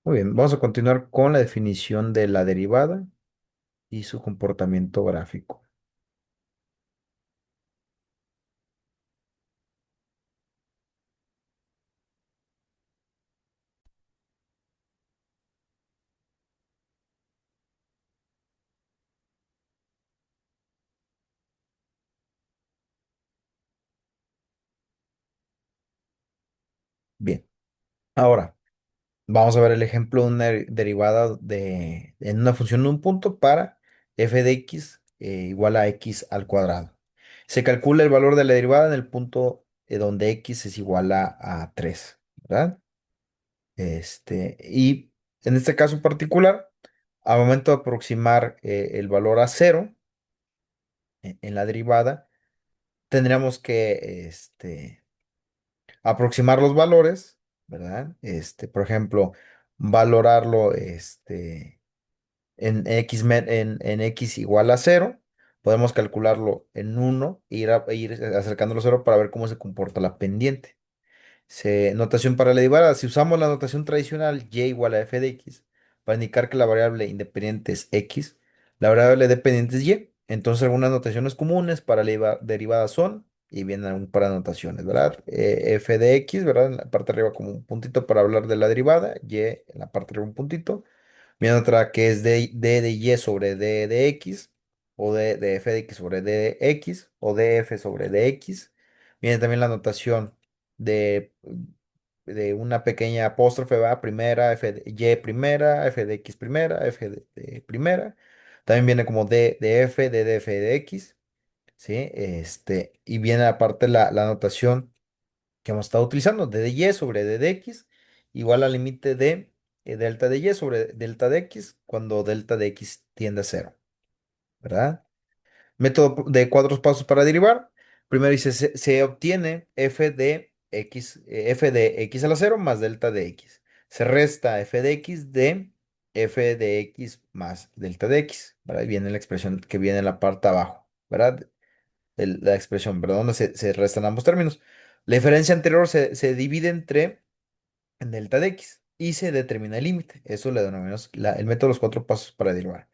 Muy bien, vamos a continuar con la definición de la derivada y su comportamiento gráfico. Bien, ahora vamos a ver el ejemplo de una derivada en una función de un punto para f de x igual a x al cuadrado. Se calcula el valor de la derivada en el punto donde x es igual a 3, ¿verdad? Y en este caso particular, al momento de aproximar el valor a cero en la derivada, tendríamos que aproximar los valores, ¿verdad? Por ejemplo, valorarlo en x igual a cero. Podemos calcularlo en uno e ir acercándolo a cero para ver cómo se comporta la pendiente. Notación para la derivada. Si usamos la notación tradicional y igual a f de x para indicar que la variable independiente es x, la variable dependiente es y. Entonces algunas notaciones comunes para la derivada son, y vienen un par de notaciones, ¿verdad? F de x, ¿verdad? En la parte de arriba como un puntito para hablar de la derivada, y en la parte de arriba un puntito. Viene otra que es d de y sobre d de x, o de f de x sobre d de x, o de f sobre d x. Viene también la notación de, de una pequeña apóstrofe, va, primera, f de y primera, f de x primera, f de primera. También viene como de f, d de f de x, ¿sí? Y viene aparte la notación que hemos estado utilizando, d de y sobre d de x, igual al límite de delta de y sobre delta de x, cuando delta de x tiende a cero, ¿verdad? Método de cuatro pasos para derivar. Primero dice, se obtiene f de x a la cero más delta de x. Se resta f de x de f de x más delta de x, ¿verdad? Y viene la expresión que viene en la parte de abajo, ¿verdad? La expresión, ¿verdad? Donde se restan ambos términos. La diferencia anterior se divide entre delta de x y se determina el límite. Eso le denominamos el método de los cuatro pasos para derivar.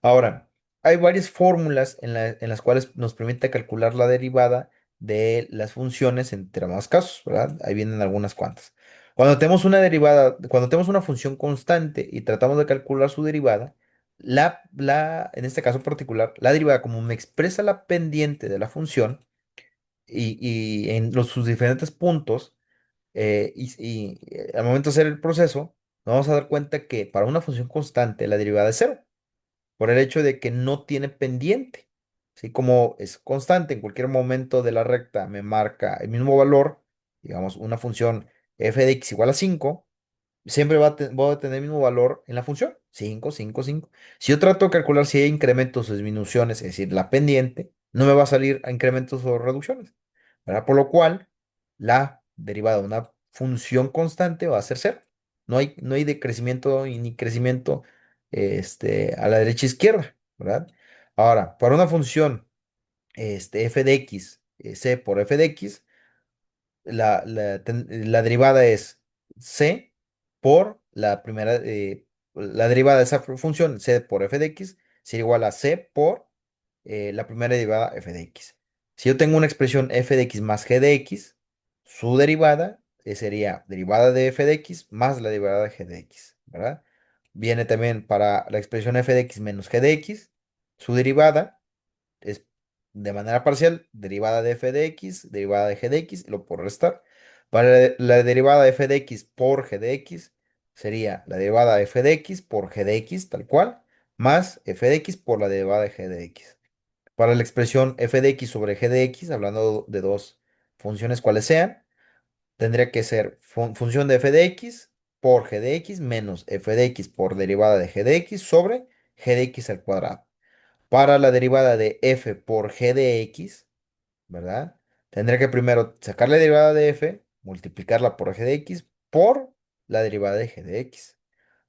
Ahora, hay varias fórmulas en las cuales nos permite calcular la derivada de las funciones en determinados casos, ¿verdad? Ahí vienen algunas cuantas. Cuando tenemos una derivada, cuando tenemos una función constante y tratamos de calcular su derivada, en este caso particular, la derivada como me expresa la pendiente de la función y en sus diferentes puntos, al momento de hacer el proceso, nos vamos a dar cuenta que para una función constante la derivada es cero por el hecho de que no tiene pendiente. Así como es constante, en cualquier momento de la recta me marca el mismo valor, digamos, una función f de x igual a 5 siempre voy a tener el mismo valor en la función, 5 5 5. Si yo trato de calcular si hay incrementos o disminuciones, es decir, la pendiente, no me va a salir a incrementos o reducciones, ¿verdad? Por lo cual, la derivada de una función constante va a ser cero. No hay decrecimiento y ni crecimiento a la derecha e izquierda, ¿verdad? Ahora, para una función f de x, c por f de x, la derivada es c por la derivada de esa función, c por f de x, sería igual a c por la primera derivada f de x. Si yo tengo una expresión f de x más g de x, su derivada sería derivada de f de x más la derivada de g de x, ¿verdad? Viene también para la expresión f de x menos g de x, su derivada es de manera parcial, derivada de f de x, derivada de g de x, lo por restar. Para la derivada de f de x por g de x, sería la derivada de f de x por g de x, tal cual, más f de x por la derivada de g de x. Para la expresión f de x sobre g de x, hablando de dos funciones cuales sean, tendría que ser función de f de x por g de x menos f de x por derivada de g de x sobre g de x al cuadrado. Para la derivada de f por g de x, ¿verdad? Tendré que primero sacar la derivada de f, multiplicarla por g de x por la derivada de g de x.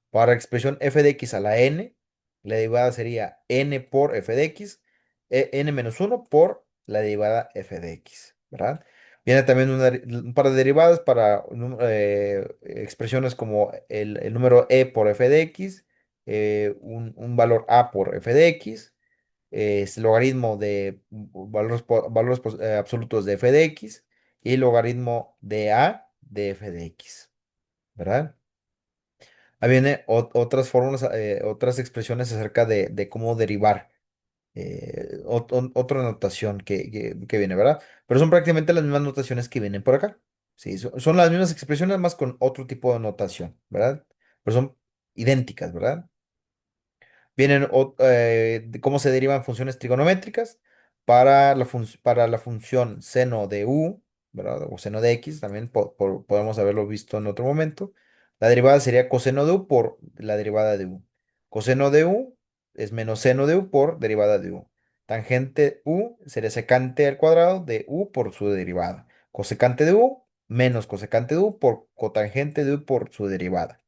Para la expresión f de x a la n, la derivada sería n por f de x, n menos uno por la derivada f de x, ¿verdad? Viene también un par de derivadas para expresiones como el número e por f de x, un valor a por f de x, es logaritmo de absolutos de f de x y logaritmo de a de f de x, ¿verdad? Ahí viene otras fórmulas, otras expresiones acerca de cómo derivar, otra notación que viene, ¿verdad? Pero son prácticamente las mismas notaciones que vienen por acá. Sí, son las mismas expresiones más con otro tipo de notación, ¿verdad? Pero son idénticas, ¿verdad? Vienen de cómo se derivan funciones trigonométricas para la función seno de u, ¿verdad? O seno de x, también podemos haberlo visto en otro momento. La derivada sería coseno de u por la derivada de u. Coseno de u es menos seno de u por derivada de u. Tangente u sería secante al cuadrado de u por su derivada. Cosecante de u menos cosecante de u por cotangente de u por su derivada.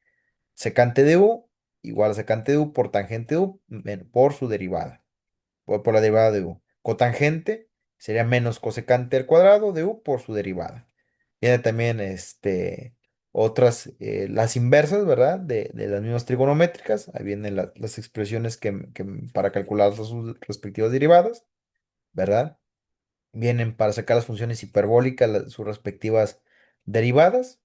Secante de u igual a secante de u por tangente de u por su derivada, por la derivada de u. Cotangente sería menos cosecante al cuadrado de u por su derivada. Viene también otras, las inversas, ¿verdad? De las mismas trigonométricas. Ahí vienen las expresiones para calcular sus respectivas derivadas, ¿verdad? Vienen para sacar las funciones hiperbólicas, sus respectivas derivadas.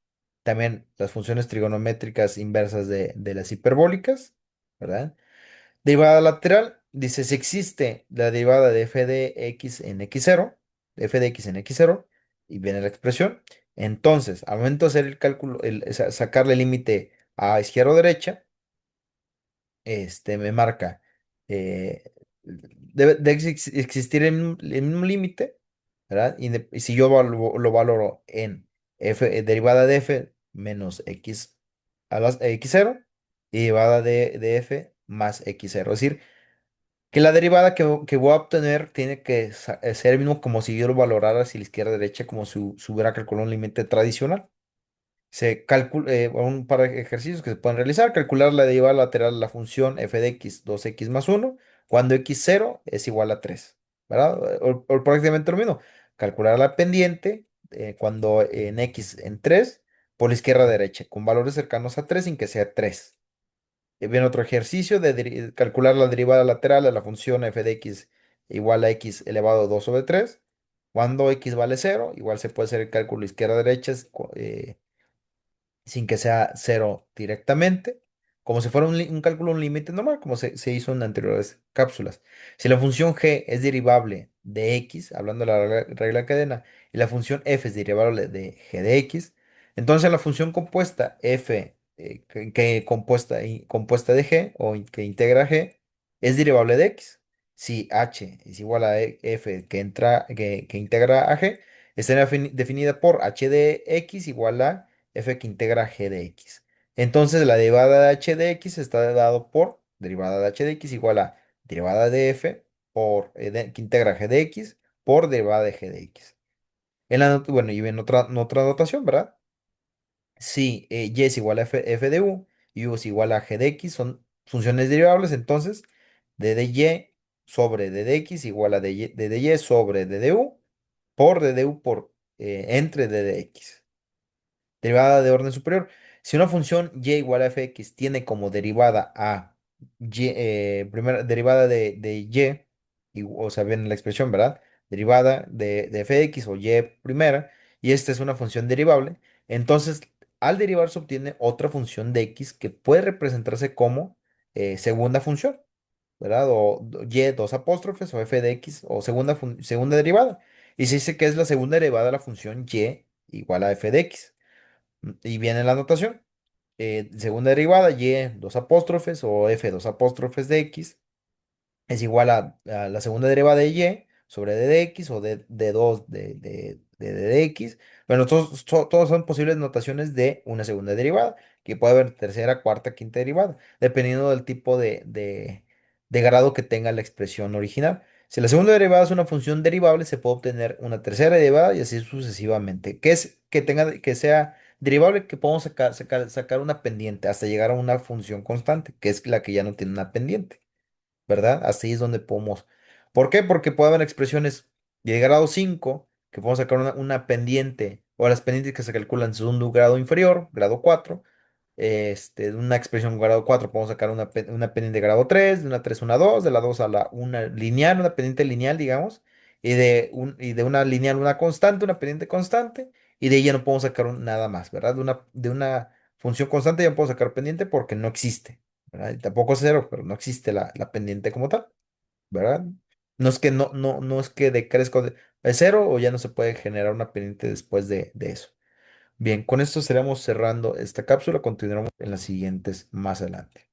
También las funciones trigonométricas inversas de las hiperbólicas, ¿verdad? Derivada lateral, dice si existe la derivada de f de x en x0, de f de x en x0, y viene la expresión. Entonces, al momento de hacer el cálculo, sacarle el límite a izquierda o derecha, me marca, debe de existir el mismo límite, ¿verdad? Y si yo lo valoro en f, derivada de f menos x a la x0 y derivada de f más x0. Es decir, que la derivada que voy a obtener tiene que ser el mismo como si yo lo valorara hacia la izquierda derecha, como si hubiera calculado un límite tradicional. Se calcula un par de ejercicios que se pueden realizar. Calcular la derivada lateral de la función f de x 2x más 1 cuando x0 es igual a 3, ¿verdad? O prácticamente lo mismo. Calcular la pendiente cuando en x en 3 por la izquierda derecha, con valores cercanos a 3 sin que sea 3. Viene otro ejercicio de calcular la derivada lateral de la función f de x igual a x elevado a 2 sobre 3. Cuando x vale 0, igual se puede hacer el cálculo izquierda-derecha sin que sea cero directamente, como si fuera un cálculo, un límite normal, como se hizo en anteriores cápsulas. Si la función g es derivable de x, hablando de la regla de cadena, y la función f es derivable de g de x, entonces la función compuesta f, que compuesta, compuesta de g o que integra g, es derivable de x. Si h es igual a f que integra a g, estará definida por h de x igual a f que integra g de x. Entonces la derivada de h de x está dado por derivada de h de x igual a derivada de f que integra g de x por derivada de g de x. Bueno, y en otra notación, ¿verdad? Si y es igual a f de u y u es igual a g de x, son funciones derivables, entonces d de y sobre d de x igual a d de y sobre d de u por d de u por entre d de x. Derivada de orden superior. Si una función y igual a fx tiene como derivada a y, primera derivada de o sea, viene la expresión, ¿verdad? Derivada de fx o y primera, y esta es una función derivable, entonces al derivar se obtiene otra función de x que puede representarse como segunda función, ¿verdad? O y dos apóstrofes o f de x o segunda derivada. Y se dice que es la segunda derivada de la función y igual a f de x. Y viene la anotación. Segunda derivada, y dos apóstrofes o f dos apóstrofes de x es igual a la segunda derivada de y sobre d de x o de 2 de d de x. Bueno, todos son posibles notaciones de una segunda derivada, que puede haber tercera, cuarta, quinta derivada, dependiendo del tipo de grado que tenga la expresión original. Si la segunda derivada es una función derivable, se puede obtener una tercera derivada y así sucesivamente. Que es que sea derivable, que podamos sacar una pendiente hasta llegar a una función constante, que es la que ya no tiene una pendiente. ¿Verdad? Así es donde podemos. ¿Por qué? Porque puede haber expresiones de grado 5 que podemos sacar una pendiente, o las pendientes que se calculan según un grado inferior, grado 4. De una expresión grado 4 podemos sacar una pendiente grado 3, de una 3 una 2, de la 2 a la una lineal, una pendiente lineal, digamos, y de una lineal una constante, una pendiente constante, y de ella no podemos sacar nada más, ¿verdad? De una función constante ya no puedo sacar pendiente porque no existe, ¿verdad? Y tampoco es cero, pero no existe la pendiente como tal, ¿verdad? No es que decrezca de cero o ya no se puede generar una pendiente después de eso. Bien, con esto estaremos cerrando esta cápsula. Continuaremos en las siguientes más adelante.